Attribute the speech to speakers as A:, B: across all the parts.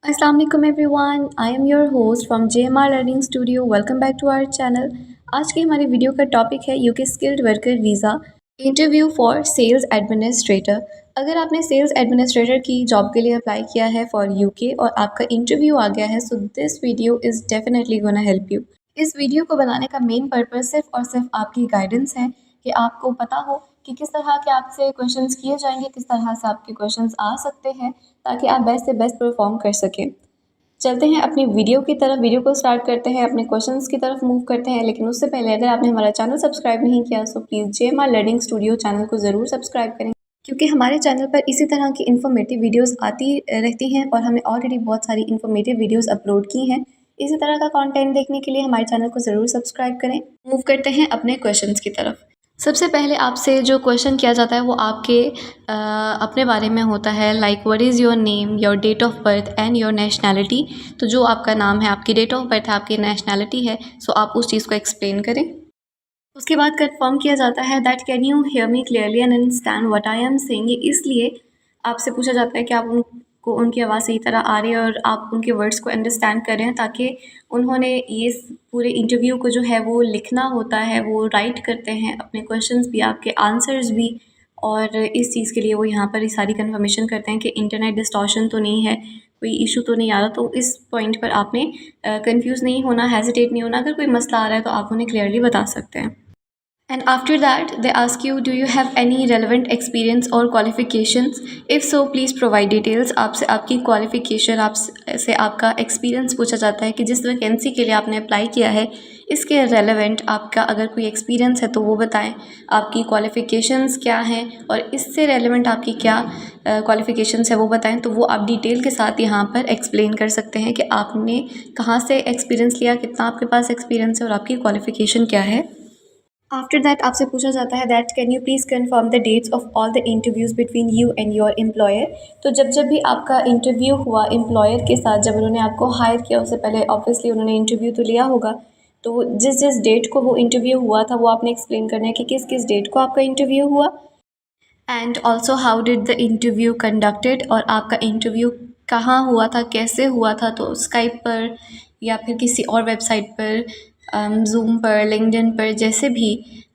A: Assalamu alaikum everyone. I am your host from JMR Learning Studio. Welcome back to our channel. आज की हमारी video का topic है UK skilled worker visa interview for sales administrator. अगर आपने sales administrator की job के लिए अप्लाई किया है फॉर यूके और आपका इंटरव्यू आ गया है, so this video is definitely gonna help you. इस वीडियो को बनाने का मेन पर्पज़ सिर्फ और सिर्फ आपकी गाइडेंस है कि आपको पता हो कि किस तरह के आपसे क्वेश्चंस किए जाएंगे, किस तरह से आपके क्वेश्चंस आ सकते हैं, ताकि आप बेस्ट से बेस्ट परफॉर्म कर सकें। चलते हैं अपनी वीडियो की तरफ। वीडियो को स्टार्ट करते हैं, अपने क्वेश्चंस की तरफ मूव करते हैं। लेकिन उससे पहले अगर आपने हमारा चैनल सब्सक्राइब नहीं किया so please JMR learning studio channel को ज़रूर सब्सक्राइब करें, क्योंकि हमारे चैनल पर इसी तरह की इन्फॉर्मेटिव वीडियोस आती रहती हैं और हमने ऑलरेडी बहुत सारी इन्फॉर्मेटिव वीडियोस अपलोड की हैं। इसी तरह का कंटेंट देखने के लिए हमारे चैनल को ज़रूर सब्सक्राइब करें। मूव करते हैं अपने क्वेश्चंस की तरफ। सबसे पहले आपसे जो क्वेश्चन किया जाता है वो आपके अपने बारे में होता है, like what is your name, your date of birth and your nationality. तो जो आपका नाम है, आपकी डेट ऑफ बर्थ है, आपकी नेशनैलिटी है, सो आप उस चीज़ को एक्सप्लेन करें। उसके बाद कंफर्म किया जाता है that can you hear me clearly and understand what I am saying. इसलिए आपसे पूछा जाता है कि आप उनको उनकी आवाज़ सही तरह आ रही है और आप उनके वर्ड्स को अंडरस्टैंड कर रहे हैं, ताकि उन्होंने ये पूरे इंटरव्यू को जो है वो लिखना होता है, वो राइट करते हैं अपने क्वेश्चंस भी, आपके आंसर्स भी। और इस चीज़ के लिए वो यहाँ पर ये सारी कंफर्मेशन करते हैं कि इंटरनेट डिस्टॉर्शन तो नहीं है, कोई इशू तो नहीं आ रहा। तो इस पॉइंट पर आपने कंफ्यूज नहीं होना, हेजिटेट नहीं होना। अगर कोई मसला आ रहा है तो आप उन्हें क्लियरली बता सकते हैं। And after that, they ask you, do you have any relevant experience or qualifications? If so, please provide details. आपसे आपकी qualification, आपसे आपका experience पूछा जाता है कि जिस वैकेंसी के लिए आपने अप्लाई किया है इसके रेलेवेंट आपका अगर कोई एक्सपीरियंस है तो वो बताएं। आपकी क्वालिफ़िकेशंस क्या हैं और इससे रेलेवेंट आपकी क्या क्वालिफ़िकेशंस है वो बताएं। तो वो आप डिटेल के साथ यहाँ पर एक्सप्लेन कर सकते हैं कि आपने कहाँ से एक्सपीरियंस लिया, कितना आपके पास एक्सपीरियंस है और आपकी क्वालिफ़िकेशन क्या है। आफ्टर दैट आपसे पूछा जाता है that can you please confirm the dates of all the interviews between you and your employer. तो जब भी आपका इंटरव्यू हुआ एम्प्लॉयर के साथ, जब उन्होंने आपको हायर किया उससे पहले ऑब्वियसली उन्होंने इंटरव्यू तो लिया होगा, तो जिस जिस डेट को वो इंटरव्यू हुआ था वो आपने एक्सप्लेन करना है कि किस किस डेट को आपका इंटरव्यू हुआ। And also how did the interview conducted, और आपका इंटरव्यू कहाँ हुआ था, कैसे हुआ था। तो स्काइप पर या फिर किसी और वेबसाइट पर, जूम पर, लिंक्डइन पर, जैसे भी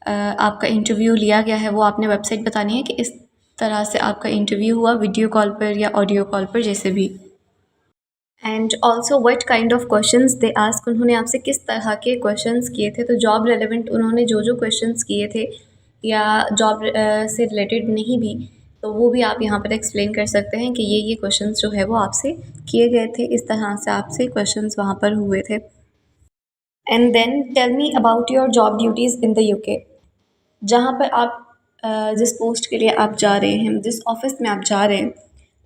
A: आपका इंटरव्यू लिया गया है वो आपने वेबसाइट बतानी है कि इस तरह से आपका इंटरव्यू हुआ, वीडियो कॉल पर या ऑडियो कॉल पर, जैसे भी। And also what kind of questions they ask, उन्होंने आपसे किस तरह के क्वेश्चंस किए थे। तो जॉब रेलेवेंट उन्होंने जो जो क्वेश्चंस किए थे या जॉब से रिलेटेड नहीं भी, तो वो भी आप यहाँ पर एक्सप्लेन कर सकते हैं कि ये क्वेश्चंस जो है वो आपसे किए गए थे, इस तरह से आपसे क्वेश्चंस वहाँ पर हुए थे। And then tell me about your job duties in the UK. जहाँ पर आप जिस पोस्ट के लिए आप जा रहे हैं, जिस ऑफिस में आप जा रहे हैं,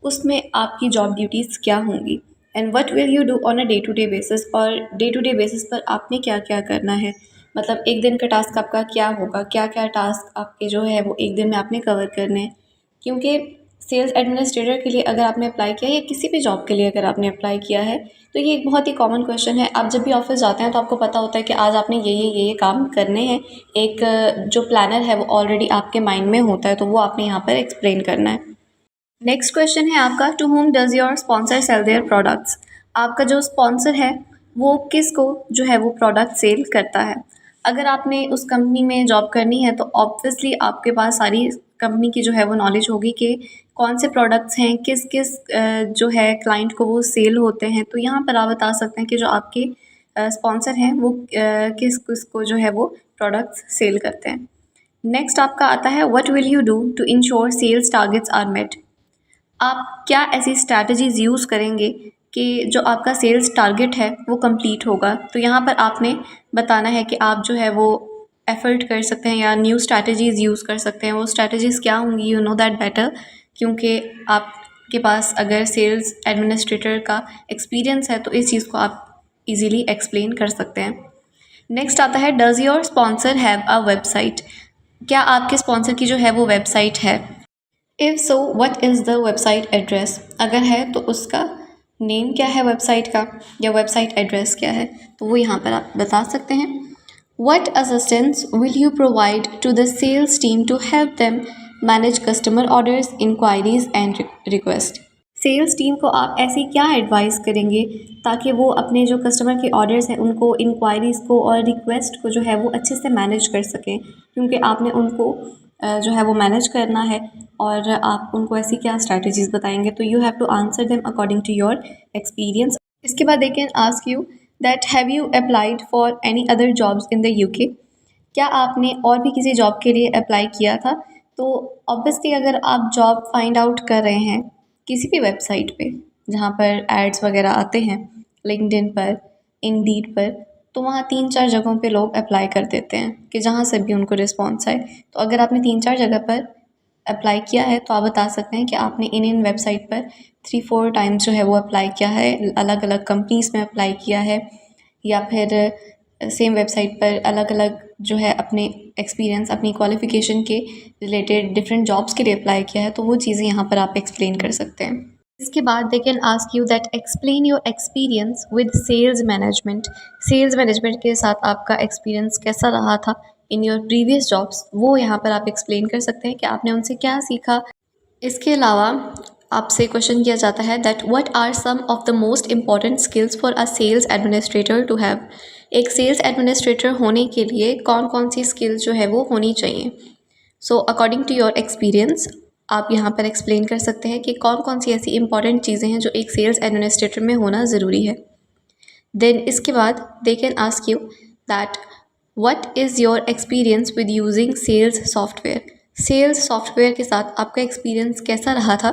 A: उसमें आपकी जॉब ड्यूटीज़ क्या होंगी। And what will you do on a day to day basis, और डे टू डे बेसिस पर आपने क्या क्या करना है। मतलब एक दिन का टास्क आपका क्या होगा, क्या क्या टास्क आपके जो है वो एक दिन में आपने कवर करने हैं। क्योंकि सेल्स एडमिनिस्ट्रेटर के लिए अगर आपने अप्लाई किया या किसी भी जॉब के लिए अगर आपने अप्लाई किया है, तो ये एक बहुत ही कॉमन क्वेश्चन है। आप जब भी ऑफिस जाते हैं तो आपको पता होता है कि आज आपने ये काम करने हैं। एक जो प्लानर है वो ऑलरेडी आपके माइंड में होता है, तो वो आपने यहाँ पर एक्सप्लेन करना है। नेक्स्ट क्वेश्चन है आपका, to whom does your sponsor sell their products. आपका जो स्पॉन्सर है वो किसको जो है वो प्रोडक्ट सेल करता है। अगर आपने उस कंपनी में जॉब करनी है तो ऑब्वियसली आपके पास सारी कंपनी की जो है वो नॉलेज होगी कि कौन से प्रोडक्ट्स हैं, किस किस जो है क्लाइंट को वो सेल होते हैं। तो यहाँ पर आप बता सकते हैं कि जो आपके स्पॉन्सर हैं वो किस किस को जो है वो प्रोडक्ट्स सेल करते हैं। नेक्स्ट आपका आता है, what will you do to ensure sales targets are met. आप क्या ऐसी स्ट्रैटेजीज़ यूज़ करेंगे कि जो आपका सेल्स टारगेट है वो कंप्लीट होगा। तो यहाँ पर आपने बताना है कि आप जो है वो एफ़र्ट कर सकते हैं या न्यू स्ट्रैटेजीज़ यूज़ कर सकते हैं। वो स्ट्रैटेजीज़ क्या होंगी, यू नो दैट बेटर, क्योंकि आपके पास अगर सेल्स एडमिनिस्ट्रेटर का एक्सपीरियंस है तो इस चीज़ को आप इजीली एक्सप्लेन कर सकते हैं। नेक्स्ट आता है, does your sponsor have a website. क्या आपके स्पॉन्सर की जो है वो वेबसाइट है। If so what is the website address. अगर है तो उसका नेम क्या है वेबसाइट का, या वेबसाइट एड्रेस क्या है, तो वो यहाँ पर आप बता सकते हैं। What assistance will you provide to the sales team to help them manage customer orders, inquiries and request. Sales team को आप ऐसी क्या एडवाइस करेंगे ताकि वो अपने जो कस्टमर के ऑर्डर्स हैं उनको, इंक्वायरीज़ को और रिक्वेस्ट को जो है वो अच्छे से मैनेज कर सकें, क्योंकि आपने उनको जो है वो मैनेज करना है, और आप उनको ऐसी क्या स्ट्रैटेजीज़ बताएंगे। तो you have to answer them according to your experience. इसके बाद they can ask you that have you applied for any other jobs in the UK. क्या आपने और भी किसी जॉब के लिए अप्लाई किया था। तो ऑब्वियसली अगर आप जॉब फाइंड आउट कर रहे हैं किसी भी वेबसाइट पे जहाँ पर एड्स वगैरह आते हैं, लिंक्डइन पर, इंडीड पर, तो वहाँ 3-4 जगहों पे लोग अप्लाई कर देते हैं कि जहाँ से भी उनको रिस्पॉन्स आए। तो अगर आपने 3-4 जगह पर अप्लाई किया है तो आप बता सकते हैं कि आपने इन वेबसाइट पर 3-4 टाइम्स जो है वो अप्लाई किया है, अलग अलग कंपनीज़ में अप्लाई किया है, या फिर सेम वेबसाइट पर अलग अलग जो है अपने एक्सपीरियंस, अपनी क्वालिफ़िकेशन के रिलेटेड डिफरेंट जॉब्स के लिए अप्लाई किया है। तो वो चीज़ें यहाँ पर आप एक्सप्लेन कर सकते हैं। इसके बाद they can ask you that explain your experience with sales management. Sales management के साथ आपका एक्सपीरियंस कैसा रहा था इन योर प्रीवियस जॉब्स, वो यहाँ पर आप एक्सप्लेन कर सकते हैं कि आपने उनसे क्या सीखा। इसके अलावा आपसे क्वेश्चन किया जाता है that what are some of the most important skills for a sales administrator to have. एक सेल्स एडमिनिस्ट्रेटर होने के लिए कौन कौन सी स्किल्स जो है वो होनी चाहिए। So according to your experience आप यहाँ पर एक्सप्लेन कर सकते हैं कि कौन कौन सी ऐसी इंपॉर्टेंट चीज़ें हैं जो एक सेल्स एडमिनिस्ट्रेटर में होना ज़रूरी है। देन इसके बाद they can ask you that what is your experience with using sales software. Sales software के साथ आपका एक्सपीरियंस कैसा रहा था,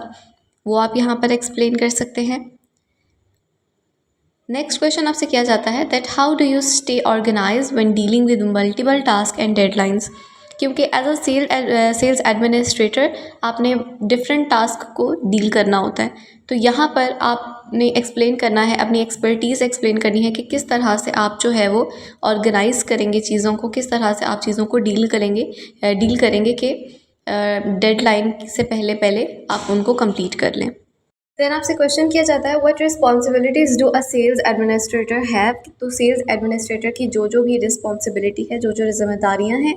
A: वो आप यहाँ पर एक्सप्लेन कर सकते हैं। नेक्स्ट क्वेश्चन आपसे किया जाता है that how do you stay organize when dealing with multiple task and deadlines. क्योंकि एज अ सेल्स एडमिनिस्ट्रेटर आपने डिफरेंट टास्क को डील करना होता है, तो यहाँ पर आपने एक्सप्लेन करना है, अपनी एक्सपर्टीज़ एक्सप्लेन करनी है कि किस तरह से आप जो है वो ऑर्गेनाइज़ करेंगे चीज़ों को, किस तरह से आप चीज़ों को डील करेंगे कि डेडलाइन से पहले पहले आप उनको कंप्लीट कर लें। देन आपसे क्वेश्चन किया जाता है what responsibilities do a sales administrator have. तो सेल्स एडमिनिस्ट्रेटर की जो जो भी रिस्पॉन्सिबिलिटी है, जो जो जिम्मेदारियां हैं,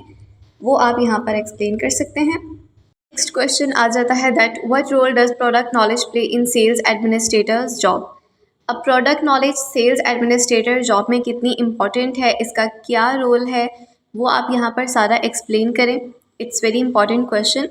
A: वो आप यहाँ पर एक्सप्लेन कर सकते हैं। नेक्स्ट क्वेश्चन आ जाता है that what role does product knowledge play in sales administrator's job. अब product knowledge sales administrator job में कितनी इंपॉर्टेंट है, इसका क्या रोल है, वो आप यहाँ पर सारा एक्सप्लेन करें। It's very important question.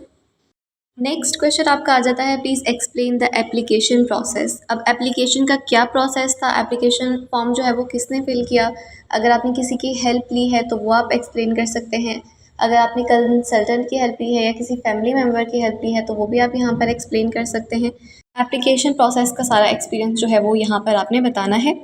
A: Next question आपका आ जाता है please explain the application process. अब एप्लीकेशन का क्या प्रोसेस था, एप्लीकेशन फॉर्म जो है वो किसने फिल किया, अगर आपने किसी की हेल्प ली है तो वो आप एक्सप्लेन कर सकते हैं। अगर आपने कंसल्टेंट की हेल्प ली है या किसी फैमिली मेम्बर की हेल्प ली है तो वो भी आप यहाँ पर एक्सप्लेन कर सकते हैं। एप्लीकेशन प्रोसेस का सारा एक्सपीरियंस जो है वो यहाँ पर आपने बताना है।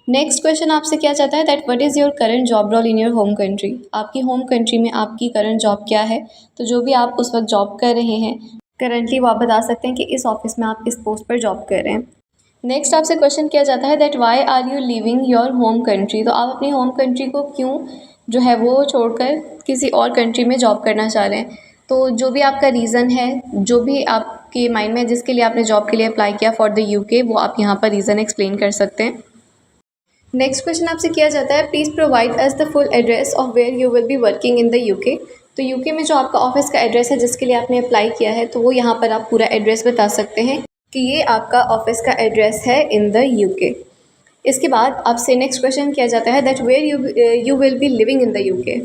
A: नेक्स्ट क्वेश्चन आपसे किया जाता है that what is your current job role in your home country. आपकी होम कंट्री में आपकी करंट जॉब क्या है। तो जो भी आप उस वक्त जॉब कर रहे हैं करंटली, वो आप बता सकते हैं कि इस ऑफिस में आप इस पोस्ट पर जॉब कर रहे हैं। नेक्स्ट आपसे क्वेश्चन किया जाता है that why are you leaving your home country. तो आप अपनी होम कंट्री को क्यों जो है वो छोड़कर किसी और कंट्री में जॉब करना चाह रहे हैं। तो जो भी आपका रीज़न है, जो भी आपके माइंड में जिसके लिए आपने जॉब के लिए अप्लाई किया फॉर द यूके, वो आप यहाँ पर रीज़न एक्सप्लेन कर सकते हैं। नेक्स्ट क्वेश्चन आपसे किया जाता है please provide us the full address of where you will be working in the UK. तो यूके में जो आपका ऑफिस का एड्रेस है जिसके लिए आपने अप्लाई किया है, तो वो यहाँ पर आप पूरा एड्रेस बता सकते हैं कि ये आपका ऑफिस का एड्रेस है इन द यूके। इसके बाद आपसे नेक्स्ट क्वेश्चन किया जाता है that where you will be living in the UK.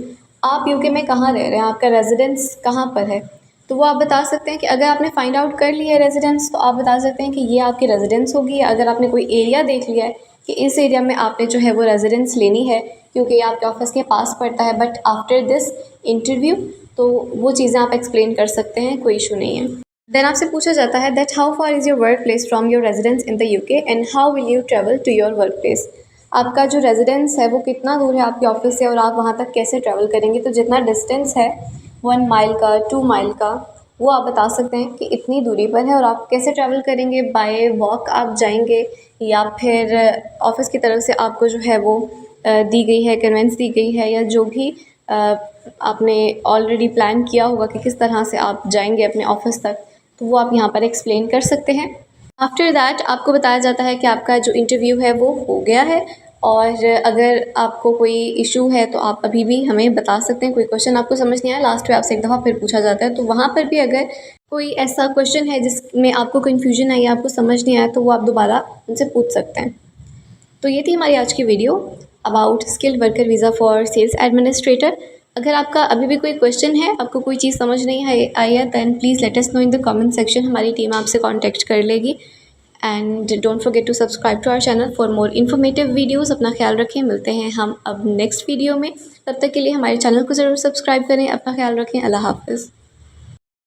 A: आप यूके में कहाँ रह रहे हैं, आपका रेजिडेंस कहाँ पर है। तो वो आप बता सकते हैं कि अगर आपने फाइंड आउट कर लिया है रेजिडेंस, तो आप बता सकते हैं कि ये आपकी रेजिडेंस होगी। अगर आपने कोई एरिया देख लिया है कि इस एरिया में आपने जो है वो रेजिडेंस लेनी है क्योंकि ये आपके ऑफिस के पास पड़ता है, बट आफ्टर दिस इंटरव्यू, तो वो चीज़ें आप एक्सप्लेन कर सकते हैं, कोई इशू नहीं है। देन आपसे पूछा जाता है that how far is your work place from your residence in the UK and how will you travel to your work place. आपका जो रेजिडेंस है वो कितना दूर है आपके ऑफिस से और आप वहाँ तक कैसे ट्रैवल करेंगे। तो जितना डिस्टेंस है 1 माइल का, 2 माइल का, वो आप बता सकते हैं कि इतनी दूरी पर है और आप कैसे ट्रैवल करेंगे। बाय वॉक आप जाएंगे या फिर ऑफिस की तरफ से आपको जो है वो दी गई है, कन्वेंस दी गई है, या जो भी आपने ऑलरेडी प्लान किया होगा कि किस तरह से आप जाएंगे अपने ऑफिस तक, तो वो आप यहाँ पर एक्सप्लेन कर सकते हैं। आफ्टर दैट आपको बताया जाता है कि आपका जो इंटरव्यू है वो हो गया है, और अगर आपको कोई इशू है तो आप अभी भी हमें बता सकते हैं। कोई क्वेश्चन आपको समझ नहीं आया, लास्ट में आपसे एक दफ़ा फिर पूछा जाता है, तो वहाँ पर भी अगर कोई ऐसा क्वेश्चन है जिसमें आपको कन्फ्यूजन आई, आपको समझ नहीं आया, तो वो आप दोबारा उनसे पूछ सकते हैं। तो ये थी हमारी आज की video about skilled worker visa for sales administrator. अगर आपका अभी भी कोई क्वेश्चन है, आपको कोई चीज़ समझ नहीं आई है, then please let us know in the comment section. हमारी टीम आपसे कांटेक्ट कर लेगी। And don't forget to subscribe to our channel for more informative videos. अपना ख्याल रखें, मिलते हैं हम अब नेक्स्ट वीडियो में। तब तक के लिए हमारे चैनल को ज़रूर सब्सक्राइब करें। अपना ख्याल रखें। अल्लाह हाफ़िज़।